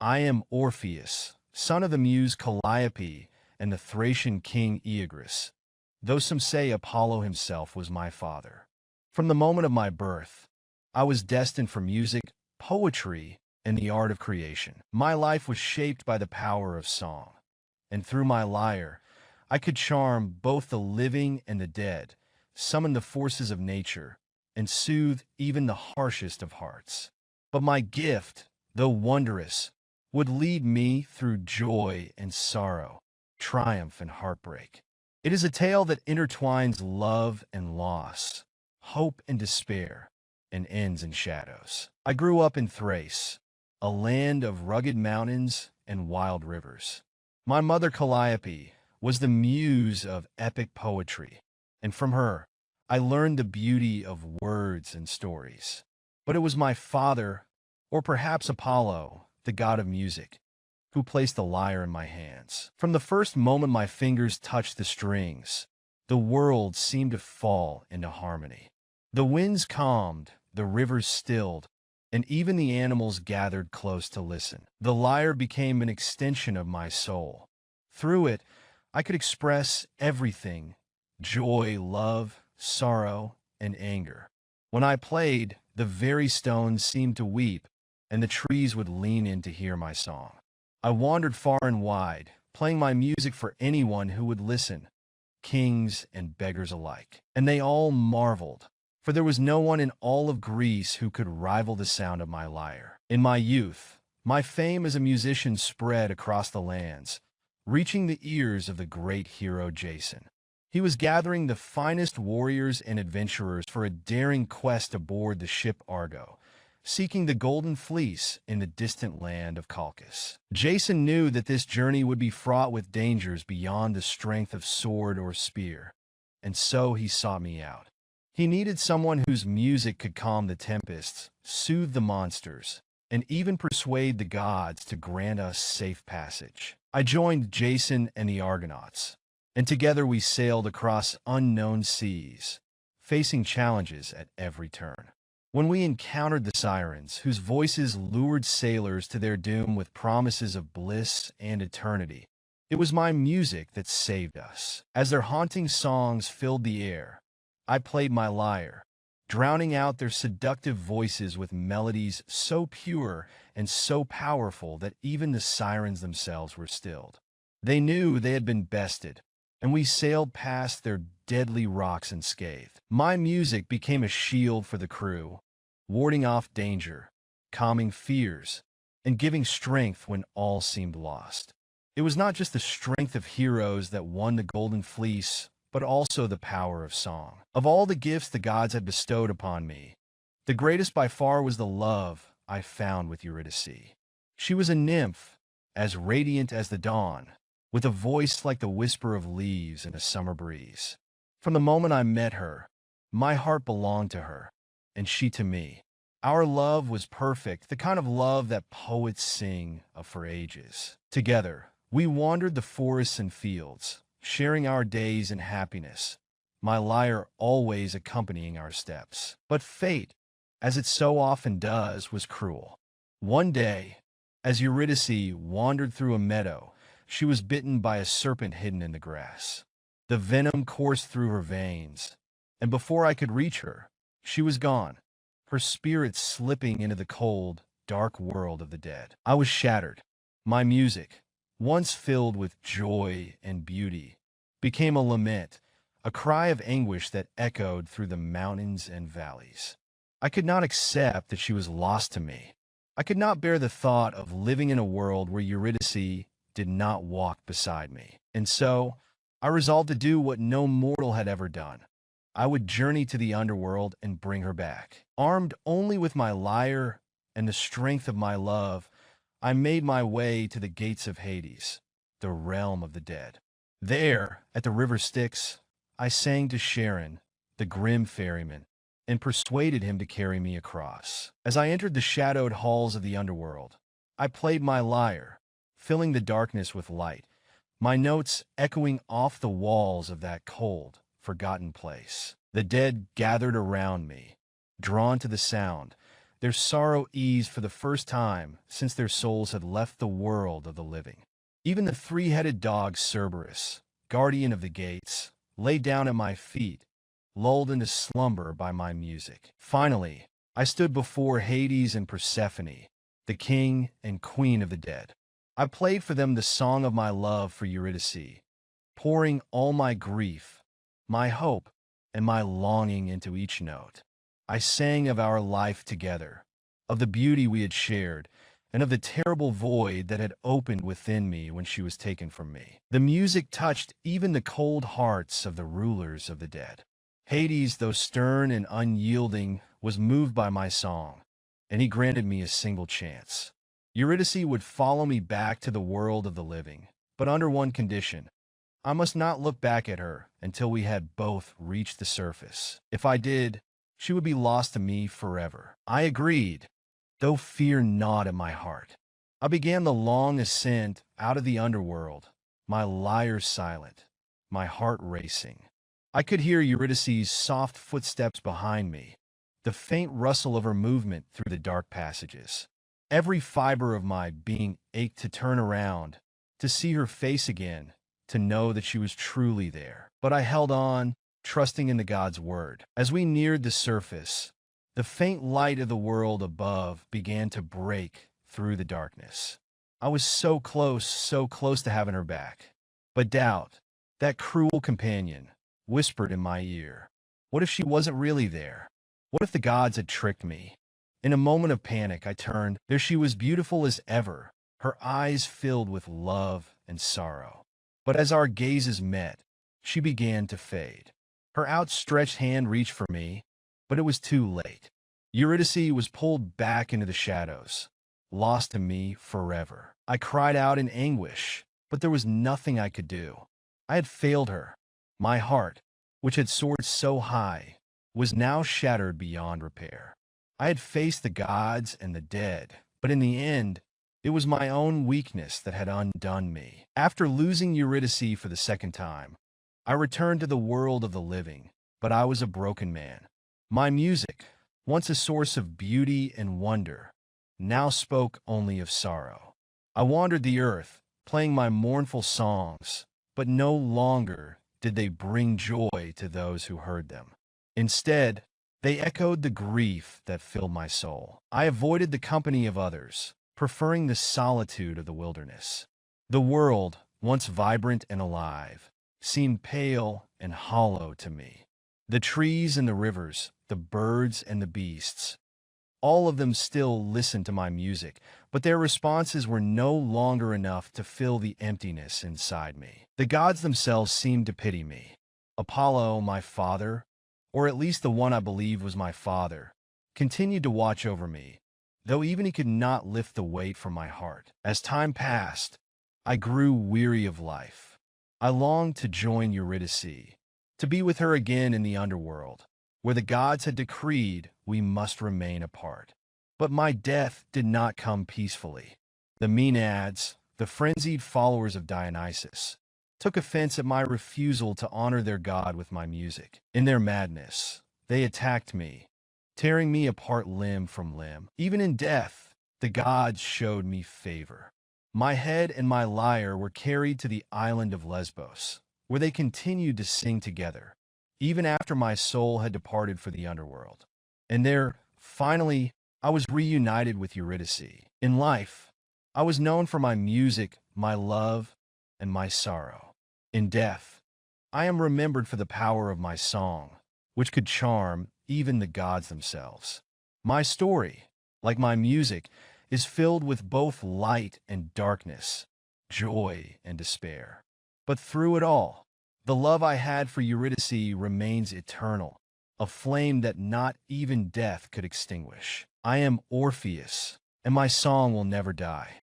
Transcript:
I am Orpheus, son of the muse Calliope and the Thracian king Oeagrus, though some say Apollo himself was my father. From the moment of my birth, I was destined for music, poetry, and the art of creation. My life was shaped by the power of song, and through my lyre, I could charm both the living and the dead, summon the forces of nature, and soothe even the harshest of hearts. But my gift, though wondrous, would lead me through joy and sorrow, triumph and heartbreak. It is a tale that intertwines love and loss, hope and despair, and ends in shadows. I grew up in Thrace, a land of rugged mountains and wild rivers. My mother Calliope was the muse of epic poetry, and from her, I learned the beauty of words and stories. But it was my father, or perhaps Apollo, the god of music, who placed the lyre in my hands. From the first moment my fingers touched the strings, the world seemed to fall into harmony. The winds calmed, the rivers stilled, and even the animals gathered close to listen. The lyre became an extension of my soul. Through it, I could express everything: joy, love, sorrow, and anger. When I played, the very stones seemed to weep, and the trees would lean in to hear my song. I wandered far and wide, playing my music for anyone who would listen, kings and beggars alike. And they all marveled, for there was no one in all of Greece who could rival the sound of my lyre. In my youth, my fame as a musician spread across the lands, reaching the ears of the great hero Jason. He was gathering the finest warriors and adventurers for a daring quest aboard the ship Argo, seeking the Golden Fleece in the distant land of Colchis. Jason knew that this journey would be fraught with dangers beyond the strength of sword or spear, and so he sought me out. He needed someone whose music could calm the tempests, soothe the monsters, and even persuade the gods to grant us safe passage. I joined Jason and the Argonauts, and together we sailed across unknown seas, facing challenges at every turn. When we encountered the sirens, whose voices lured sailors to their doom with promises of bliss and eternity, it was my music that saved us. As their haunting songs filled the air, I played my lyre, drowning out their seductive voices with melodies so pure and so powerful that even the sirens themselves were stilled. They knew they had been bested, and we sailed past their deadly rocks unscathed. My music became a shield for the crew, warding off danger, calming fears, and giving strength when all seemed lost. It was not just the strength of heroes that won the Golden Fleece, but also the power of song. Of all the gifts the gods had bestowed upon me, the greatest by far was the love I found with Eurydice. She was a nymph, as radiant as the dawn, with a voice like the whisper of leaves in a summer breeze. From the moment I met her, my heart belonged to her, and she to me. Our love was perfect, the kind of love that poets sing of for ages. Together, we wandered the forests and fields, sharing our days in happiness, my lyre always accompanying our steps. But fate, as it so often does, was cruel. One day, as Eurydice wandered through a meadow, she was bitten by a serpent hidden in the grass. The venom coursed through her veins, and before I could reach her, she was gone, her spirit slipping into the cold, dark world of the dead. I was shattered. My music, once filled with joy and beauty, became a lament, a cry of anguish that echoed through the mountains and valleys. I could not accept that she was lost to me. I could not bear the thought of living in a world where Eurydice did not walk beside me. And so, I resolved to do what no mortal had ever done. I would journey to the underworld and bring her back. Armed only with my lyre and the strength of my love, I made my way to the gates of Hades, the realm of the dead. There, at the river Styx, I sang to Charon, the grim ferryman, and persuaded him to carry me across. As I entered the shadowed halls of the underworld, I played my lyre, filling the darkness with light, my notes echoing off the walls of that cold, forgotten place. The dead gathered around me, drawn to the sound, their sorrow eased for the first time since their souls had left the world of the living. Even the three-headed dog Cerberus, guardian of the gates, lay down at my feet, lulled into slumber by my music. Finally, I stood before Hades and Persephone, the king and queen of the dead. I played for them the song of my love for Eurydice, pouring all my grief, my hope, and my longing into each note. I sang of our life together, of the beauty we had shared, and of the terrible void that had opened within me when she was taken from me. The music touched even the cold hearts of the rulers of the dead. Hades, though stern and unyielding, was moved by my song, and he granted me a single chance. Eurydice would follow me back to the world of the living, but under one condition. I must not look back at her until we had both reached the surface. If I did, she would be lost to me forever. I agreed, though fear gnawed at my heart. I began the long ascent out of the underworld, my lyre silent, my heart racing. I could hear Eurydice's soft footsteps behind me, the faint rustle of her movement through the dark passages. Every fiber of my being ached to turn around, to see her face again, to know that she was truly there. But I held on, trusting in the God's word. As we neared the surface, the faint light of the world above began to break through the darkness. I was so close to having her back. But doubt, that cruel companion, whispered in my ear. What if she wasn't really there? What if the gods had tricked me? In a moment of panic, I turned. There she was, beautiful as ever, her eyes filled with love and sorrow. But as our gazes met, she began to fade. Her outstretched hand reached for me, but it was too late. Eurydice was pulled back into the shadows, lost to me forever. I cried out in anguish, but there was nothing I could do. I had failed her. My heart, which had soared so high, was now shattered beyond repair. I had faced the gods and the dead, but in the end, it was my own weakness that had undone me. After losing Eurydice for the second time, I returned to the world of the living, but I was a broken man. My music, once a source of beauty and wonder, now spoke only of sorrow. I wandered the earth, playing my mournful songs, but no longer did they bring joy to those who heard them. Instead, they echoed the grief that filled my soul. I avoided the company of others, preferring the solitude of the wilderness. The world, once vibrant and alive, seemed pale and hollow to me. The trees and the rivers, the birds and the beasts, all of them still listened to my music, but their responses were no longer enough to fill the emptiness inside me. The gods themselves seemed to pity me. Apollo, my father, or at least the one I believed was my father, continued to watch over me, though even he could not lift the weight from my heart. As time passed, I grew weary of life. I longed to join Eurydice, to be with her again in the underworld, where the gods had decreed we must remain apart. But my death did not come peacefully. The Maenads, the frenzied followers of Dionysus, took offense at my refusal to honor their god with my music. In their madness, they attacked me, tearing me apart limb from limb. Even in death, the gods showed me favor. My head and my lyre were carried to the island of Lesbos, where they continued to sing together, even after my soul had departed for the underworld. And there, finally, I was reunited with Eurydice. In life, I was known for my music, my love, and my sorrow. In death, I am remembered for the power of my song, which could charm even the gods themselves. My story, like my music, is filled with both light and darkness, joy and despair. But through it all, the love I had for Eurydice remains eternal, a flame that not even death could extinguish. I am Orpheus, and my song will never die.